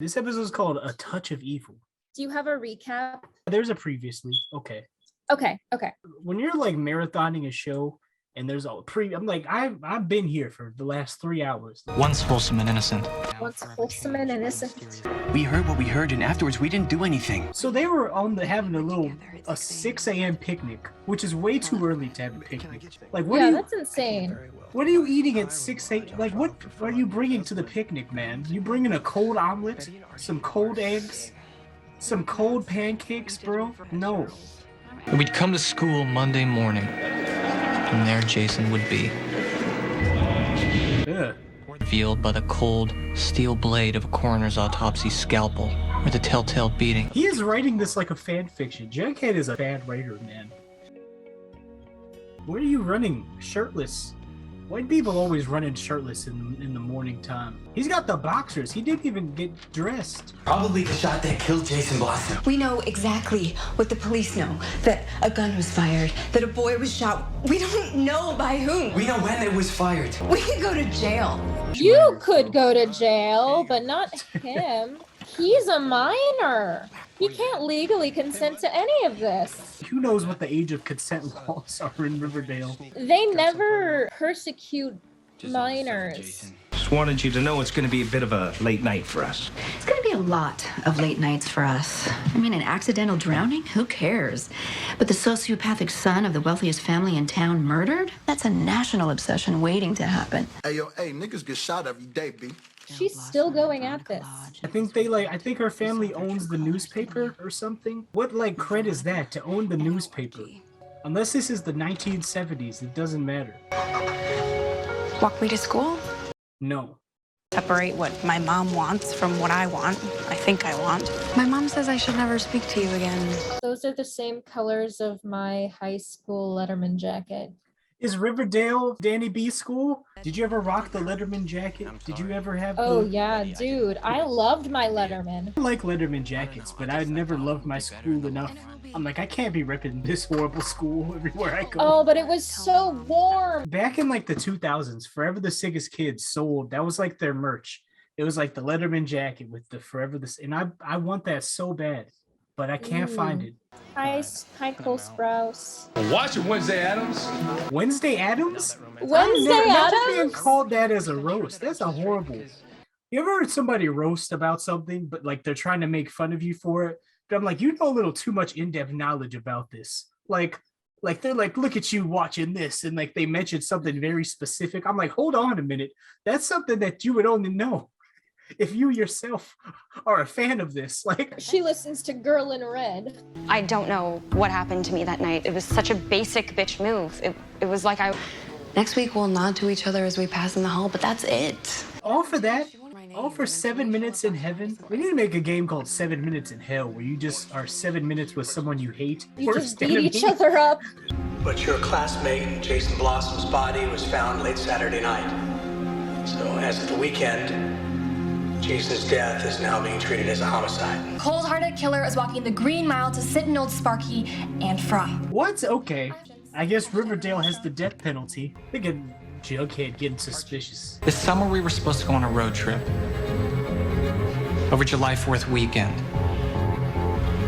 This episode is called A Touch of Evil. Do you have a recap? There's a previously. Okay. Okay. When you're like marathoning a show and there's a I'm like, I've been here for the last 3 hours. Once wholesome and innocent. Once wholesome and innocent. We heard what we heard, and afterwards we didn't do anything. So they were having a 6 a.m. picnic, which is way too early to have a picnic. Like, that's insane. What are you eating at 6 a.m.? Like, what are you bringing to the picnic, man? You bringing a cold omelet, some cold eggs, some cold pancakes, bro? No. We'd come to school Monday morning, and there Jason would be. Ugh. Revealed by the cold steel blade of a coroner's autopsy scalpel, or the telltale beating. He is writing this like a fan fiction. Jughead is a bad writer, man. Where are you running shirtless? White people always running shirtless in the morning time. He's got the boxers. He didn't even get dressed. Probably the shot that killed Jason Blossom. We know exactly what the police know. That a gun was fired, that a boy was shot. We don't know by whom. We know when it was fired. We could go to jail. You could go to jail, but not him. He's a minor. He can't legally consent to any of this. Who knows what the age of consent laws are in Riverdale? They never persecute minors. Just wanted you to know it's going to be a bit of a late night for us. It's gonna be a lot of late nights for us. I mean, an accidental drowning? Who cares? But the sociopathic son of the wealthiest family in town murdered? That's a national obsession waiting to happen. Hey, niggas get shot every day, B. She's still going at this. I think her family owns the newspaper or something. What like cred is that to own the newspaper? Unless this is the 1970s, it doesn't matter. Walk me to school? No. Separate what my mom wants from what I want. I think I want. My mom says I should never speak to you again. Those are the same colors of my high school Letterman jacket. Is Riverdale Danny B school? Did you ever rock the Letterman jacket? Did you ever have yeah, dude. I loved my Letterman. I like Letterman jackets, but I never loved my school enough. I'm like, I can't be ripping this horrible school everywhere I go. Oh, but it was so warm. Back in like the 2000s, Forever the Sickest Kids sold, that was like their merch. It was like the Letterman jacket with the Forever the, and I want that so bad, but I can't find it. Hi, Cole Sprouse. Watch it, Wednesday Addams. Wednesday Addams? Wednesday Imagine Addams? being called that as a roast. That's a horrible. You ever heard somebody roast about something, but like they're trying to make fun of you for it? But I'm like, you know a little too much in-depth knowledge about this. Like they're like, look at you watching this, and like they mentioned something very specific. I'm like, hold on a minute. That's something that you would only know if you yourself are a fan of this. Like, she listens to Girl in Red. I don't know what happened to me that night. It was such a basic bitch move. It was like I... Next week we'll nod to each other as we pass in the hall, but that's it. all for that, all for 7 minutes in heaven. We need to make a game called 7 Minutes in Hell, where you just are 7 minutes with someone you hate. You just beat each other up. But your classmate, Jason Blossom's body was found late Saturday night. So as of the weekend, Jason's death is now being treated as a homicide. Cold-hearted killer is walking the Green Mile to sit in Old Sparky and Fry. What? Okay. I guess Riverdale has the death penalty. They get Jughead getting suspicious. This summer we were supposed to go on a road trip over July 4th weekend,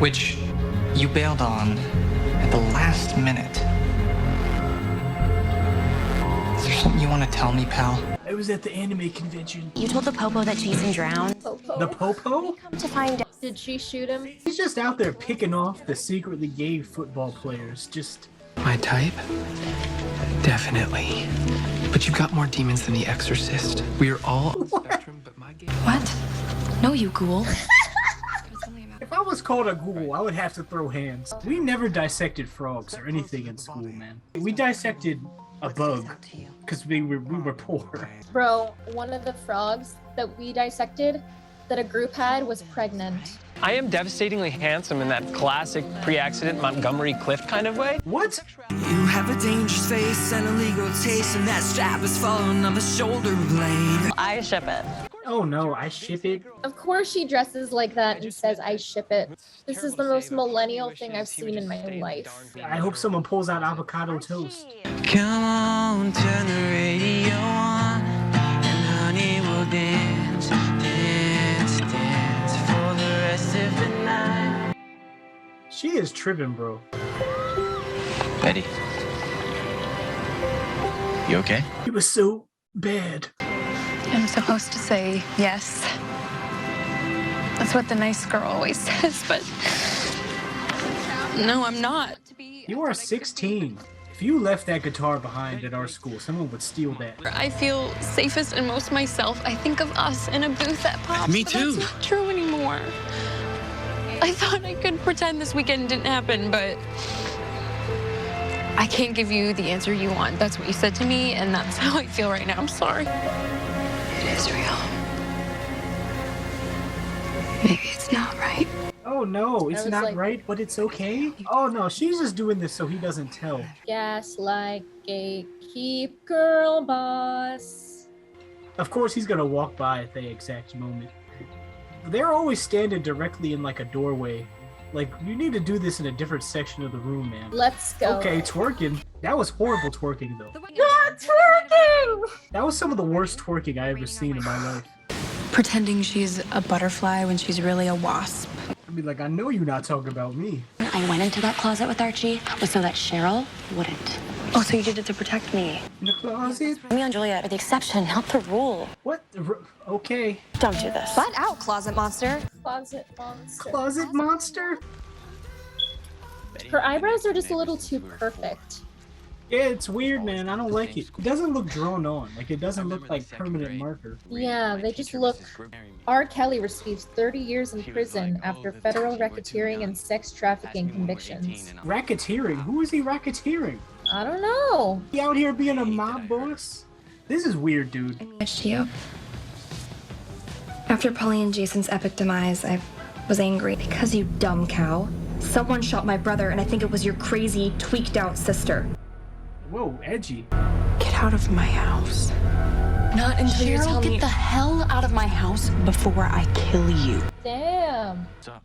which you bailed on at the last minute. Is there something you want to tell me, pal? I was at the anime convention. You told the Popo that Jason drowned. The Popo? To find out. Did she shoot him? He's just out there picking off the secretly gay football players. Just... My type? Definitely. But you've got more demons than the Exorcist. We are all... What? No, you ghoul. If I was called a ghoul, I would have to throw hands. We never dissected frogs or anything in school, man. We dissected a bug because we were poor. Bro, one of the frogs that we dissected that a group had was pregnant. I am devastatingly handsome in that classic pre-accident Montgomery Clift kind of way. What? You have a dangerous face and a legal taste, and that strap is falling on the shoulder blade. I ship it. Oh no, I ship it. Of course she dresses like that and says, I ship it. This is the most millennial thing I've seen in my life. I hope someone pulls out avocado toast. Come on, turn the radio on, and honey will dance, dance, dance. She is tripping, bro. Betty. You okay? It was so bad. I'm supposed to say yes. That's what the nice girl always says, but no, I'm not. You are 16. If you left that guitar behind at our school, someone would steal that. I feel safest and most myself. I think of us in a booth at Pops. Me but too. That's not true anymore. I thought I could pretend this weekend didn't happen, but I can't give you the answer you want. That's what you said to me, and that's how I feel right now. I'm sorry. It is real. Maybe it's not right. Oh no, it's not like- right, but it's okay? Oh no, she's just doing this so he doesn't tell. Gaslight, gatekeep, girl boss. Of course he's gonna walk by at the exact moment. They're always standing directly in like a doorway. Like, you need to do this in a different section of the room, man. Let's go. Okay, twerking. That was horrible twerking, though. Not twerking! That was some of the worst twerking I ever seen in my life. Pretending she's a butterfly when she's really a wasp. I mean, like, I know you're not talking about me. I went into that closet with Archie was so that Cheryl wouldn't. Oh, so you did it to protect me. In the closet? Me and Julia are the exception, not the rule. What? Okay. Don't do this. Butt out, closet monster. Closet monster. Closet monster? Her eyebrows are just a little too perfect. Yeah, it's weird, man. I don't like it. It doesn't look drawn on. Like, it doesn't look like permanent marker. Yeah, they just look... R. Kelly receives 30 years in prison after federal racketeering and sex trafficking convictions. Racketeering? Who is he racketeering? I don't know. He out here being a mob boss? This is weird, dude. To you. After Polly and Jason's epic demise, I was angry. Because you dumb cow. Someone shot my brother, and I think it was your crazy, tweaked out sister. Whoa, edgy. Get out of my house. Not until you tell me. Get the hell out of my house before I kill you. Damn. What's up?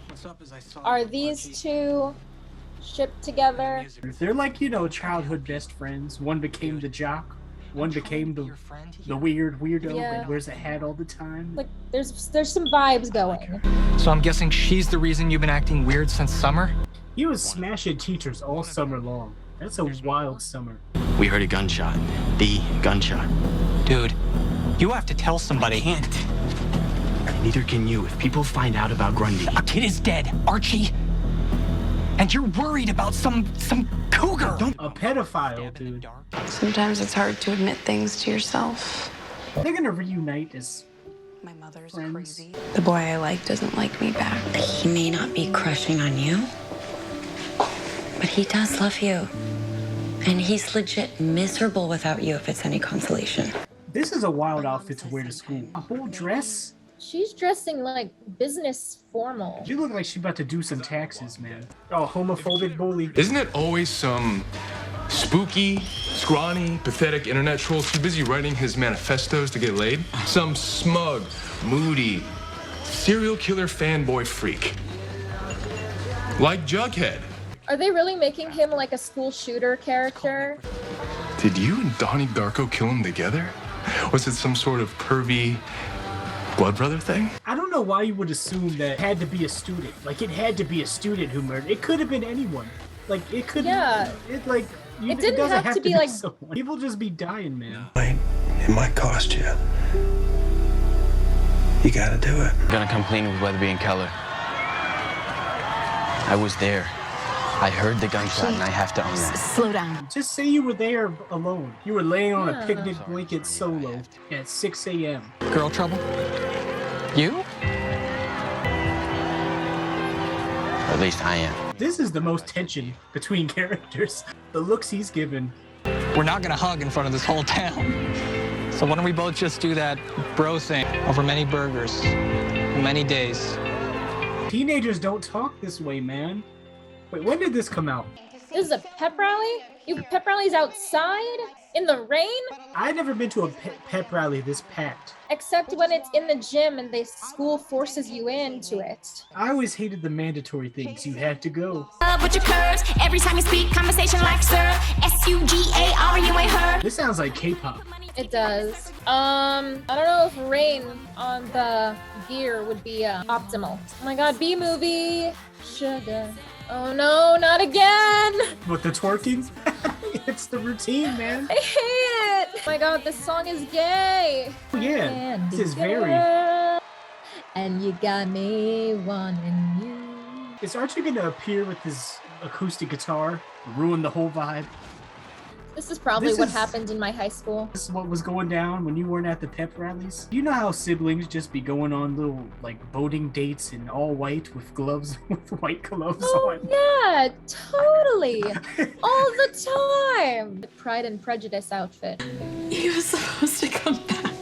What's up is I saw Are these two shipped together? They're like, you know, childhood best friends. One became the jock. One became the weird weirdo Yeah. that wears a hat all the time. Like, there's some vibes going. So I'm guessing she's the reason you've been acting weird since summer? He was smashing teachers all summer long. That's a wild summer. We heard a gunshot. The gunshot. Dude, you have to tell somebody. I can't. And neither can you. If people find out about Grundy. A kid is dead, Archie. And you're worried about some cougar. A pedophile, dude. Sometimes it's hard to admit things to yourself. They're gonna reunite as My mother's friends. crazy. The boy I like doesn't like me back. He may not be crushing on you, but he does love you. And he's legit miserable without you, if it's any consolation. This is a wild outfit to wear to school. A whole dress? She's dressing like business formal. She look like she's about to do some taxes, man. Oh, homophobic bully. Isn't it always some spooky, scrawny, pathetic internet troll too busy writing his manifestos to get laid? Some smug, moody, serial killer fanboy freak. Like Jughead. Are they really making him like a school shooter character? Did you and Donnie Darko kill him together? Was it some sort of pervy blood brother thing? I don't know why you would assume that it had to be a student. Like, it had to be a student who murdered. It could have been anyone. Like, it could. Yeah. It like. It didn't doesn't have to be like. someone. People just be dying, man. It might cost you. You gotta do it. I'm gonna come clean with Weatherby and Keller. I was there. I heard the gunshot and I have to own that. Slow down. Just say you were there alone. You were laying on a picnic blanket solo at 6 a.m. Girl trouble? You? Or at least I am. This is the most tension between characters. The looks he's given. We're not gonna hug in front of this whole town. So why don't we both just do that bro thing over many burgers, many days. Teenagers don't talk this way, man. Wait, when did this come out? This is a pep rally? You pep rallies outside? In the rain? I've never been to a pep rally this packed. Except when it's in the gym and the school forces you into it. I always hated the mandatory things. You had to go. With your curves, every time you speak, conversation like sir. S-U-G-A-R, you ain't heard. This sounds like K-pop. It does. I don't know if rain on the gear would be optimal. Oh my god, B-movie. Sugar. Oh no, not again! With the twerking? It's the routine, man. I hate it! Oh my god, this song is gay! Oh, yeah, this is very... And you got me wanting you. Is Archie gonna appear with his acoustic guitar, ruin the whole vibe? This is probably what happened in my high school. This is what was going down when you weren't at the pep rallies. You know how siblings just be going on little like boating dates in all white with gloves, with white gloves on. Yeah, totally. All the time. The Pride and Prejudice outfit. He was supposed to come back.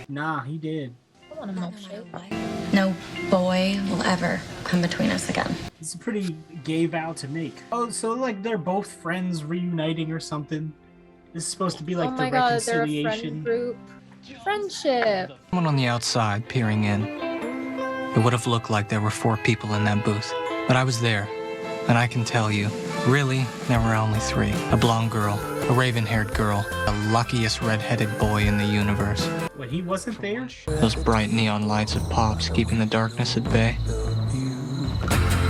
Nah, he did. I want a milkshake. No boy will ever come between us again. It's a pretty gay vow to make. Oh, so like they're both friends reuniting or something. This is supposed to be like the reconciliation. They're a friend group. Friendship. Someone on the outside peering in. It would have looked like there were 4 people in that booth. But I was there, and I can tell you, really, there were only 3. A blonde girl, a raven-haired girl, the luckiest red-headed boy in the universe. What, he wasn't there? Those bright neon lights of Pops keeping the darkness at bay.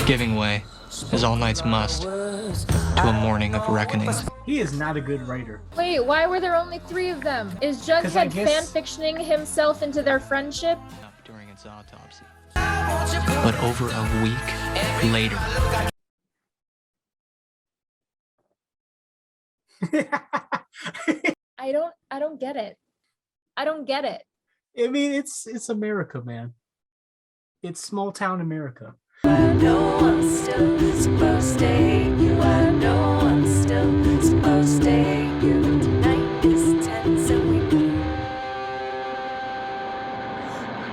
Giving way, as all knights must, to a morning of reckoning. He is not a good writer. Wait, why were there only 3 of them? Is Jughead fanfictioning himself into their friendship? During its autopsy. But over a week later. I don't get it. I don't get it. I mean, it's America, man. It's small town America. I know I'm still supposed to hate you. I know I'm still supposed to hate you. Tonight is tense and we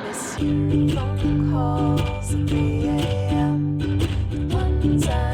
miss you. Phone calls at 3 a.m. The ones I